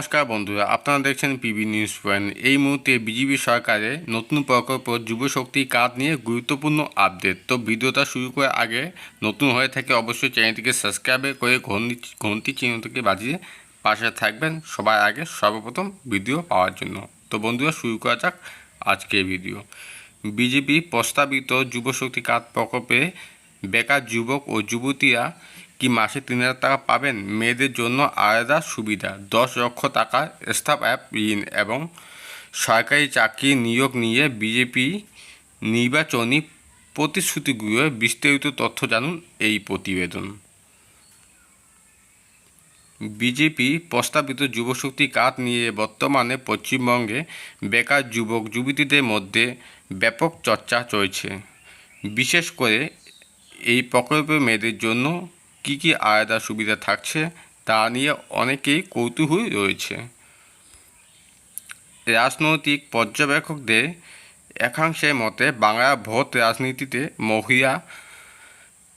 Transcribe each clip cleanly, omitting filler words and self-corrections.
নমস্কার বন্ধুরা, আপনারা দেখছেন পিবি নিউজ পয়েন্ট। এই মুহূর্তে বিজেপি সরকারের নতুন প্রকল্প যুবশক্তি কার্ড নিয়ে গুরুত্বপূর্ণ আপডেট। তো ভিডিওটা শুরু করার আগে নতুন হয়ে থাকে অবশ্যই চ্যানেলটিকে সাবস্ক্রাইব করে ঘন্টি চিহ্নটিকে বাজিয়ে পাশে থাকবেন সবার আগে সর্বপ্রথম ভিডিও পাওয়ার জন্য। তো বন্ধুরা শুরু করা যাক আজকের ভিডিও। বিজেপি প্রস্তাবিত যুবশক্তি কার্ড প্রকল্পে বেকার যুবক ও যুবতীরা কি মাসে 3,000 টাকা পাবেন। মেয়েদের জন্য আলাদা সুবিধা, 10 লক্ষ টাকার স্টাফ অ্যাপ ঋণ এবং সরকারি চাকরি নিয়োগ নিয়ে বিজেপি নির্বাচনী প্রতিশ্রুতিগুলোর বিস্তারিত তথ্য জানুন এই প্রতিবেদন। বিজেপি প্রস্তাবিত যুবশক্তি কার্ড নিয়ে বর্তমানে পশ্চিমবঙ্গে বেকার যুবক যুবতীদের মধ্যে ব্যাপক চর্চা চলছে। বিশেষ করে এই প্রকল্পে মেয়েদের জন্য কী কী আলাদা সুবিধা থাকছে তা নিয়ে অনেকেই কৌতূহলী রয়েছে। রাজনৈতিক পর্যবেক্ষকদের একাংশের মতে বাংলার ভোট রাজনীতিতে মহিলা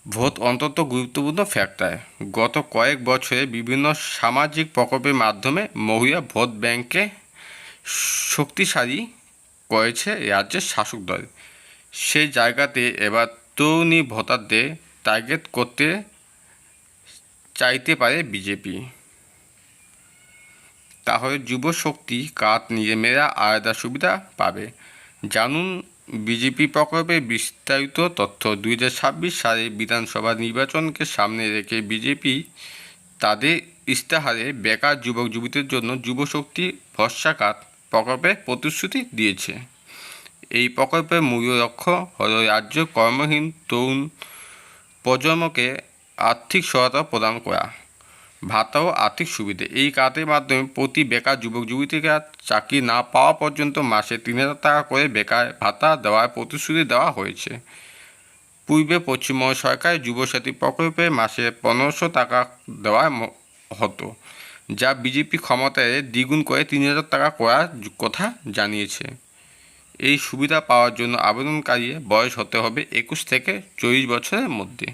ভোট অত্যন্ত গুরুত্বপূর্ণ ফ্যাক্টর। গত কয়েক বছরে বিভিন্ন সামাজিক প্রকল্পের মাধ্যমে মহিলা ভোট ব্যাংককে শক্তিশালী করেছে রাজ্যের শাসক দল। সেই জায়গাতে এবার তরুণী ভোটারদের টার্গেট করতে চাইতে পারে বিজেপি। তাহলে যুবশক্তি কার্ড নিয়ে মেয়েরা আলাদা সুবিধা পাবে। জানুন বিজেপি প্রকল্পের বিস্তারিত তথ্য। 2026 সালে বিধানসভা নির্বাচনকে সামনে রেখে বিজেপি তাদের ইস্তাহারে বেকার যুবক যুবতীদের জন্য যুবশক্তি ভরসা কার্ড প্রকল্পের প্রতিশ্রুতি দিয়েছে। এই প্রকল্পের মূল লক্ষ্য হল রাজ্য কর্মহীন তরুণ প্রজন্মকে আর্থিক সহায়তা প্রদান করা, ভাতা ও আর্থিক সুবিধে। এই কার্ডের মাধ্যমে প্রতি বেকার যুবক যুবতীরা চাকরি না পাওয়া পর্যন্ত মাসে 3,000 টাকা করে বেকার ভাতা দেওয়ার প্রতিশ্রুতি দেওয়া হয়েছে। পূর্বে পশ্চিমবঙ্গ সরকার যুবসাথী প্রকল্পে মাসে 1,500 টাকা দেওয়া হতো, যা বিজেপি ক্ষমতায় দ্বিগুণ করে 3,000 টাকা করার কথা জানিয়েছে। এই সুবিধা পাওয়ার জন্য আবেদনকারীর বয়স হতে হবে 21 থেকে 40 বছরের মধ্যে।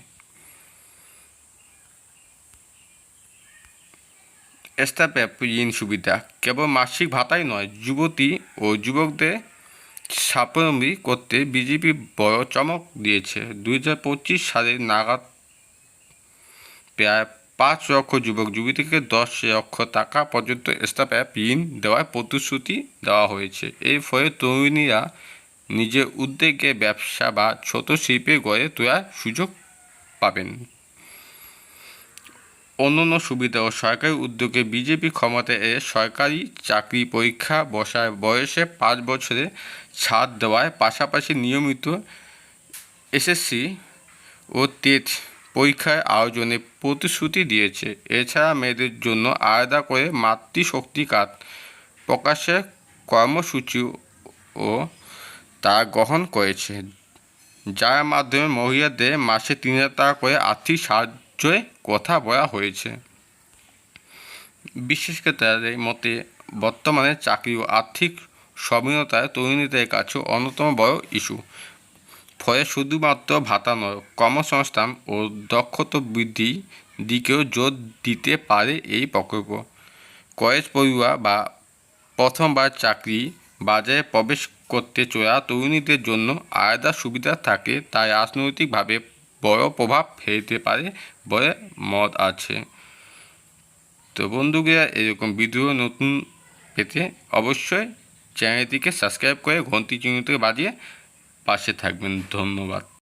স্টাফ অ্যাপ ঋণ সুবিধা কেবল মাসিক ভাতাই নয়, যুবতী ও যুবকদের স্বাবলম্বী করতে বিজেপি বড় চমক দিয়েছে। 2025 সালের নাগাদ প্রায় 5 লক্ষ যুবক যুবতীকে 10 লক্ষ টাকা পর্যন্ত স্টাফ অ্যাপ ঋণ দেওয়ার প্রতিশ্রুতি দেওয়া হয়েছে। এর ফলে তরুণীরা নিজের উদ্যোগে ব্যবসা বা ছোট শিল্পে গড়ে তোলার সুযোগ পাবেন। অন্যান্য সুবিধা ও সরকারি উদ্যোগে বিজেপি ক্ষমতায় এলে সরকারি চাকরি পরীক্ষা বসার বয়সে 5 বছরে ছাড় দেওয়ার পাশাপাশি নিয়মিত এসএসসি ও টেট পরীক্ষার আয়োজনে প্রতিশ্রুতি দিয়েছে। এছাড়া মেয়েদের জন্য আলাদা করে মাতৃশক্তি কার্ড প্রকাশের কর্মসূচিও তা গ্রহণ করেছে, যার মাধ্যমে মহিলাদের মাসে 3,000 টাকা করে আর্থিক সাহায্যের কথা বলা হয়েছে। বিশেষজ্ঞদের মতে বর্তমানে চাকরি ও আর্থিক স্বাধীনতা তরুণীদের কাছে অন্যতম বড় ইস্যু। ফলে শুধুমাত্র ভাতা নয়, কর্মসংস্থান ও দক্ষতা বৃদ্ধির দিকেও জোর দিতে পারে এই প্রকল্প। কলেজ পড়ুয়া বা প্রথমবার চাকরি বাজারে প্রবেশ করতে চলা তরুণীদের জন্য আলাদা সুবিধা থাকে, তাই রাজনৈতিকভাবে বড় প্রভাব ফেলতে পারে বলে মত আছে। তো বন্ধুরা, এরকম ভিডিও নতুন পেতে অবশ্যই চ্যানেলটিকে সাবস্ক্রাইব করে ঘন্টি চিহ্নটি বাজিয়ে পাশে থাকবেন। ধন্যবাদ।